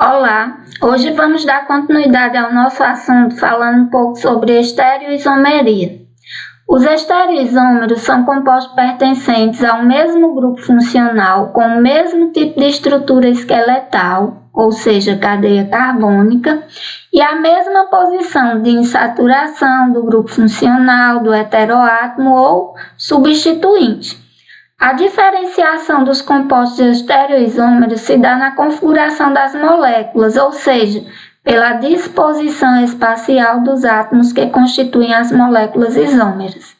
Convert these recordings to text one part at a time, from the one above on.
Olá, hoje vamos dar continuidade ao nosso assunto falando um pouco sobre estereoisomeria. Os estereoisômeros são compostos pertencentes ao mesmo grupo funcional com o mesmo tipo de estrutura esqueletal, ou seja, cadeia carbônica, e a mesma posição de insaturação do grupo funcional, do heteroátomo ou substituinte. A diferenciação dos compostos estereoisômeros se dá na configuração das moléculas, ou seja, pela disposição espacial dos átomos que constituem as moléculas isômeras.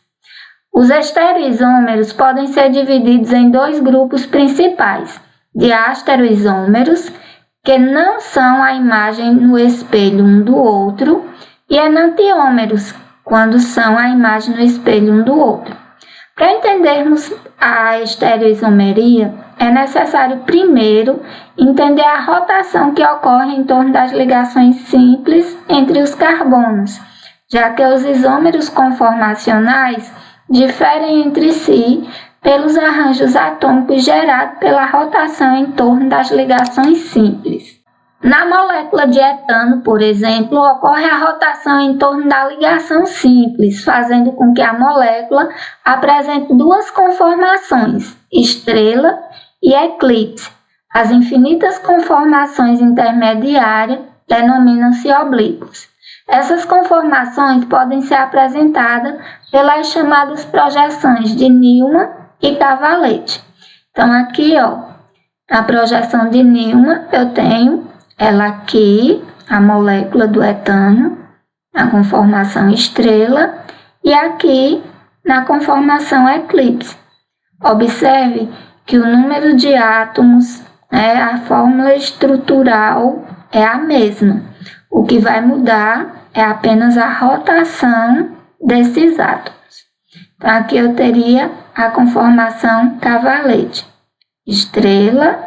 Os estereoisômeros podem ser divididos em dois grupos principais, diastereoisômeros, que não são a imagem no espelho um do outro, e enantiômeros, quando são a imagem no espelho um do outro. Para entendermos a estereoisomeria, é necessário primeiro entender a rotação que ocorre em torno das ligações simples entre os carbonos, já que os isômeros conformacionais diferem entre si pelos arranjos atômicos gerados pela rotação em torno das ligações simples. Na molécula de etano, por exemplo, ocorre a rotação em torno da ligação simples, fazendo com que a molécula apresente duas conformações, estrela e eclipse. As infinitas conformações intermediárias denominam-se oblíquos. Essas conformações podem ser apresentadas pelas chamadas projeções de Newman e Cavalete. Então, aqui, a projeção de Newman, eu tenho ela aqui, a molécula do etano, na conformação estrela, e aqui na conformação eclipse. Observe que o número de átomos, a fórmula estrutural é a mesma. O que vai mudar é apenas a rotação desses átomos. Então, aqui eu teria a conformação Cavalete, estrela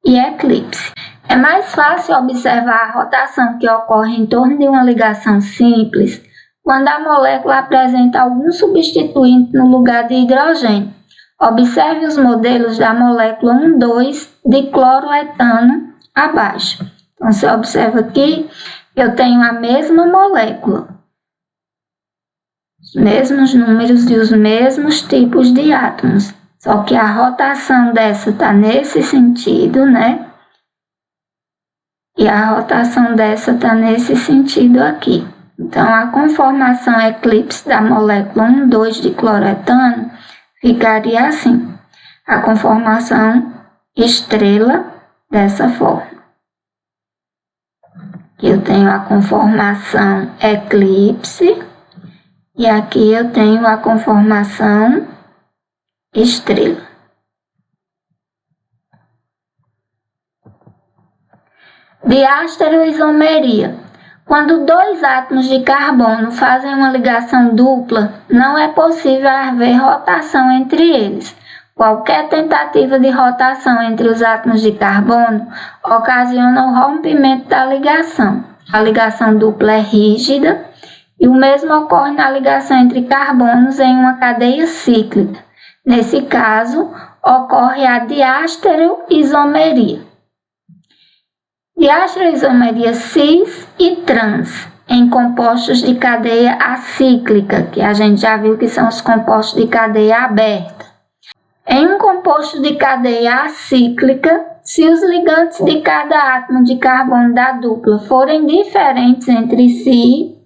e eclipse. É mais fácil observar a rotação que ocorre em torno de uma ligação simples quando a molécula apresenta algum substituinte no lugar de hidrogênio. Observe os modelos da molécula 1,2 de cloroetano abaixo. Então, você observa aqui, eu tenho a mesma molécula, os mesmos números e os mesmos tipos de átomos, só que a rotação dessa está nesse sentido, E a rotação dessa está nesse sentido aqui. Então, a conformação eclipse da molécula 1,2 de cloroetano ficaria assim. A conformação estrela dessa forma. Eu tenho a conformação eclipse e aqui eu tenho a conformação estrela. Diastereoisomeria. Quando dois átomos de carbono fazem uma ligação dupla, não é possível haver rotação entre eles. Qualquer tentativa de rotação entre os átomos de carbono ocasiona o rompimento da ligação. A ligação dupla é rígida e o mesmo ocorre na ligação entre carbonos em uma cadeia cíclica. Nesse caso, ocorre a diastereoisomeria. Diastereoisomeria cis e trans em compostos de cadeia acíclica, que a gente já viu que são os compostos de cadeia aberta. Em um composto de cadeia acíclica, se os ligantes de cada átomo de carbono da dupla forem diferentes entre si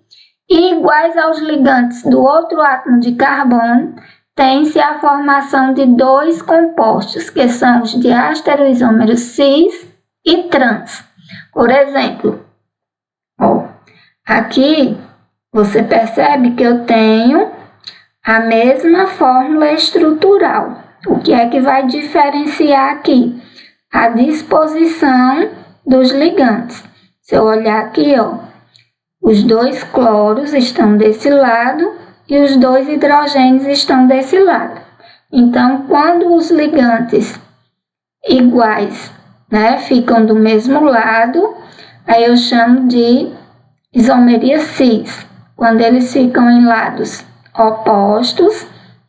e iguais aos ligantes do outro átomo de carbono, tem-se a formação de dois compostos, que são os diastereoisômeros cis e trans. Por exemplo, aqui você percebe que eu tenho a mesma fórmula estrutural. O que é que vai diferenciar aqui? A disposição dos ligantes. Se eu olhar aqui, os dois cloros estão desse lado e os dois hidrogênios estão desse lado. Então, quando os ligantes iguais ficam do mesmo lado, aí eu chamo de isomeria cis. Quando eles ficam em lados opostos,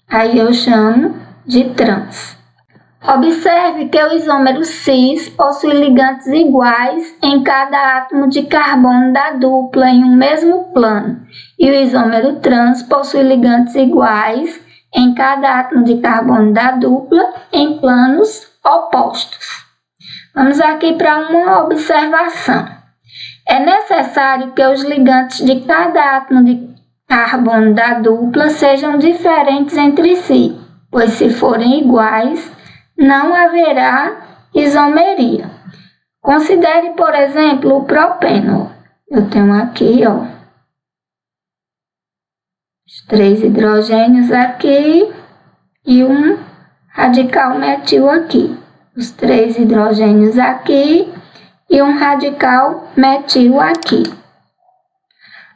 aí eu chamo de trans. Observe que o isômero cis possui ligantes iguais em cada átomo de carbono da dupla em um mesmo plano, e o isômero trans possui ligantes iguais em cada átomo de carbono da dupla em planos opostos. Vamos aqui para uma observação. É necessário que os ligantes de cada átomo de carbono da dupla sejam diferentes entre si, pois se forem iguais, não haverá isomeria. Considere, por exemplo, o propeno. Eu tenho aqui, os 3 hidrogênios aqui e um radical metil aqui. Os 3 hidrogênios aqui e um radical metil aqui.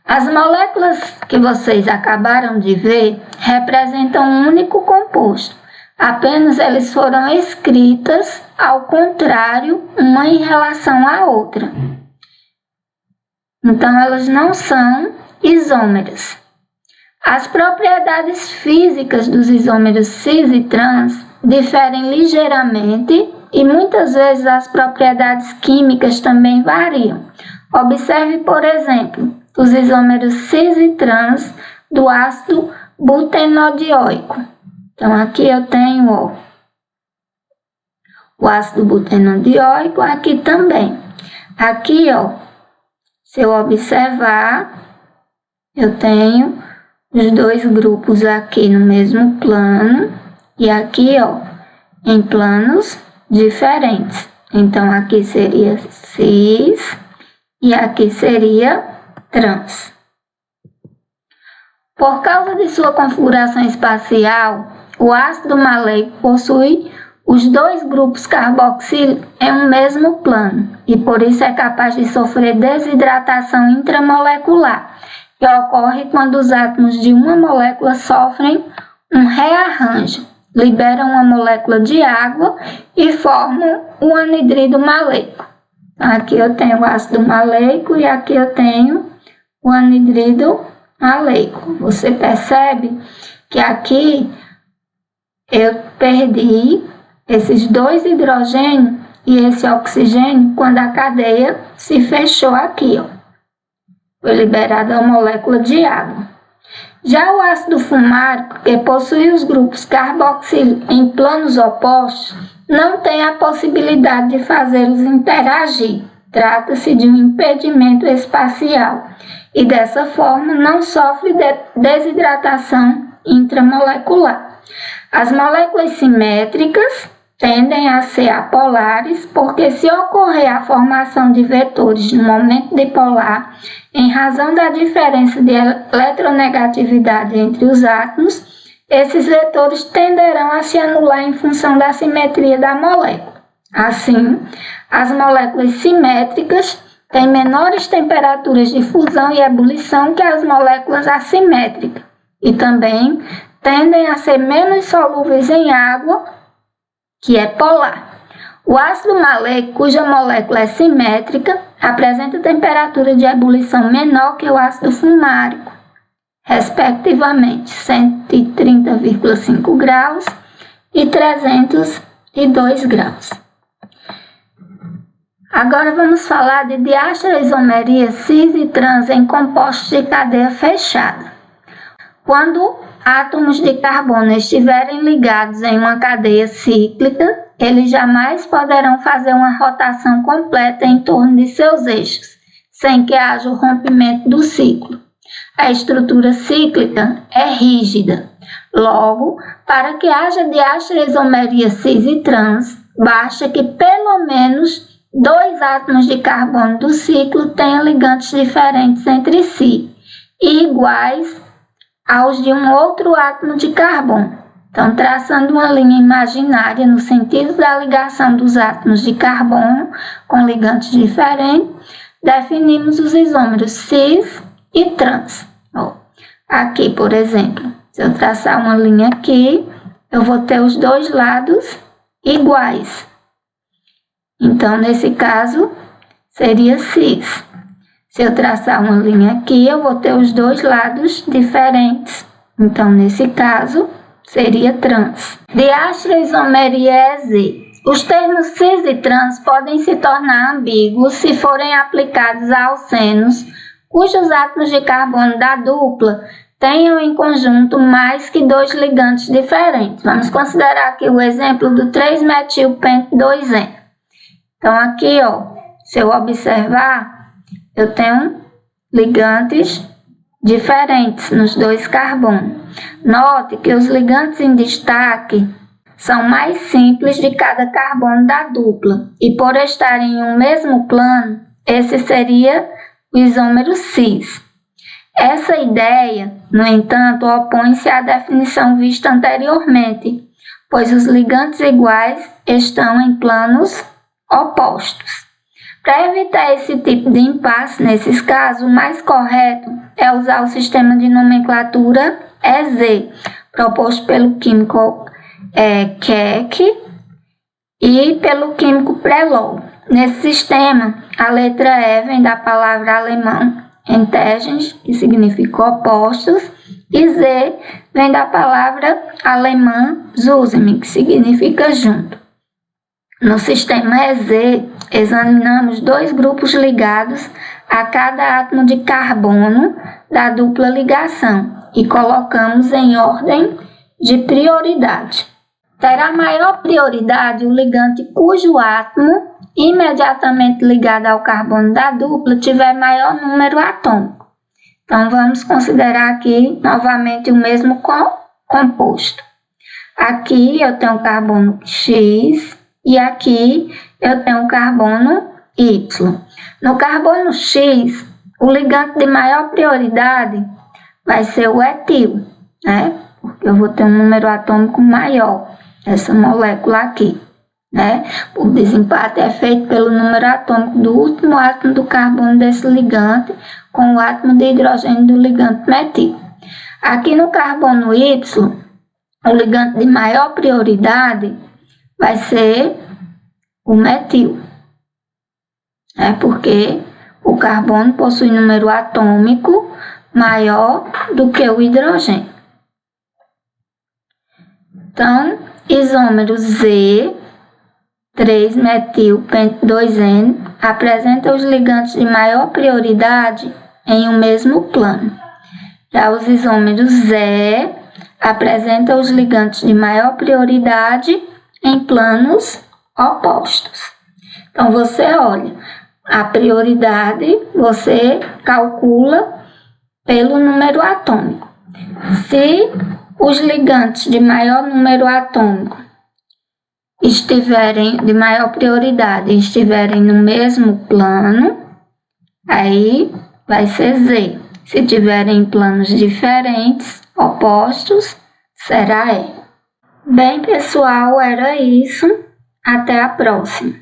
As moléculas que vocês acabaram de ver representam um único composto. Apenas elas foram escritas ao contrário, uma em relação à outra. Então, elas não são isômeras. As propriedades físicas dos isômeros cis e trans diferem ligeiramente e muitas vezes as propriedades químicas também variam. Observe, por exemplo, os isômeros cis e trans do ácido butenodioico. Então, aqui eu tenho o ácido butenodioico, aqui também. Aqui, se eu observar, eu tenho os 2 grupos aqui no mesmo plano e aqui, em planos diferentes. Então, aqui seria cis e aqui seria trans. Por causa de sua configuração espacial, o ácido maleico possui os 2 grupos carboxílicos em um mesmo plano e por isso é capaz de sofrer desidratação intramolecular, que ocorre quando os átomos de uma molécula sofrem um rearranjo, liberam uma molécula de água e formam o anidrido maleico. Aqui eu tenho o ácido maleico e aqui eu tenho o anidrido maleico. Você percebe que aqui eu perdi esses 2 hidrogênios e esse oxigênio quando a cadeia se fechou aqui, Foi liberada uma molécula de água. Já o ácido fumárico, que possui os grupos carboxílicos em planos opostos, não tem a possibilidade de fazê-los interagir. Trata-se de um impedimento espacial e, dessa forma, não sofre desidratação intramolecular. As moléculas simétricas tendem a ser apolares porque, se ocorrer a formação de vetores no momento dipolar, em razão da diferença de eletronegatividade entre os átomos, esses vetores tenderão a se anular em função da simetria da molécula. Assim, as moléculas simétricas têm menores temperaturas de fusão e ebulição que as moléculas assimétricas e também tendem a ser menos solúveis em água, que é polar. O ácido maleico, cuja molécula é simétrica, apresenta temperatura de ebulição menor que o ácido fumárico, respectivamente 130,5 graus e 302 graus. Agora vamos falar de diastereoisomeria cis e trans em compostos de cadeia fechada. Quando átomos de carbono estiverem ligados em uma cadeia cíclica, eles jamais poderão fazer uma rotação completa em torno de seus eixos, sem que haja o rompimento do ciclo. A estrutura cíclica é rígida. Logo, para que haja diastereoisomeria cis e trans, basta que pelo menos 2 átomos de carbono do ciclo tenham ligantes diferentes entre si e iguais aos de um outro átomo de carbono. Então, traçando uma linha imaginária no sentido da ligação dos átomos de carbono com ligantes diferentes, definimos os isômeros cis e trans. Aqui, por exemplo, se eu traçar uma linha aqui, eu vou ter os 2 lados iguais. Então, nesse caso, seria cis. Se eu traçar uma linha aqui, eu vou ter os 2 lados diferentes. Então, nesse caso, seria trans. Diastroisomeria é Z. Os termos cis e trans podem se tornar ambíguos se forem aplicados a alcenos cujos átomos de carbono da dupla tenham em conjunto mais que 2 ligantes diferentes. Vamos considerar aqui o exemplo do 3-metil-pent-2N. Então aqui, se eu observar, eu tenho ligantes diferentes nos 2 carbonos. Note que os ligantes em destaque são mais simples de cada carbono da dupla, e por estarem em um mesmo plano, esse seria o isômero cis. Essa ideia, no entanto, opõe-se à definição vista anteriormente, pois os ligantes iguais estão em planos opostos. Para evitar esse tipo de impasse nesses casos, o mais correto é usar o sistema de nomenclatura EZ, proposto pelo químico Keck e pelo químico Prelog. Nesse sistema, a letra E vem da palavra alemã Entgegens, que significa opostos, e Z vem da palavra alemã zusammen, que significa junto. No sistema EZ, examinamos 2 grupos ligados a cada átomo de carbono da dupla ligação e colocamos em ordem de prioridade. Terá maior prioridade o ligante cujo átomo imediatamente ligado ao carbono da dupla tiver maior número atômico. Então, vamos considerar aqui novamente o mesmo composto. Aqui eu tenho o carbono X e aqui eu tenho o carbono Y. No carbono X, o ligante de maior prioridade vai ser o etil, né? Porque eu vou ter um número atômico maior, essa molécula aqui, né? O desempate é feito pelo número atômico do último átomo do carbono desse ligante com o átomo de hidrogênio do ligante metil. Aqui no carbono Y, o ligante de maior prioridade vai ser o metil, porque o carbono possui número atômico maior do que o hidrogênio. Então, isômero Z, 3-metil-pent-2N, apresenta os ligantes de maior prioridade em um mesmo plano. Já os isômeros Z apresentam os ligantes de maior prioridade em planos opostos. Então, você olha, a prioridade você calcula pelo número atômico. Se os ligantes de maior número atômico estiverem de maior prioridade, estiverem no mesmo plano, aí vai ser Z. Se tiverem em planos diferentes, opostos, será E. Bem, pessoal, era isso. Até a próxima.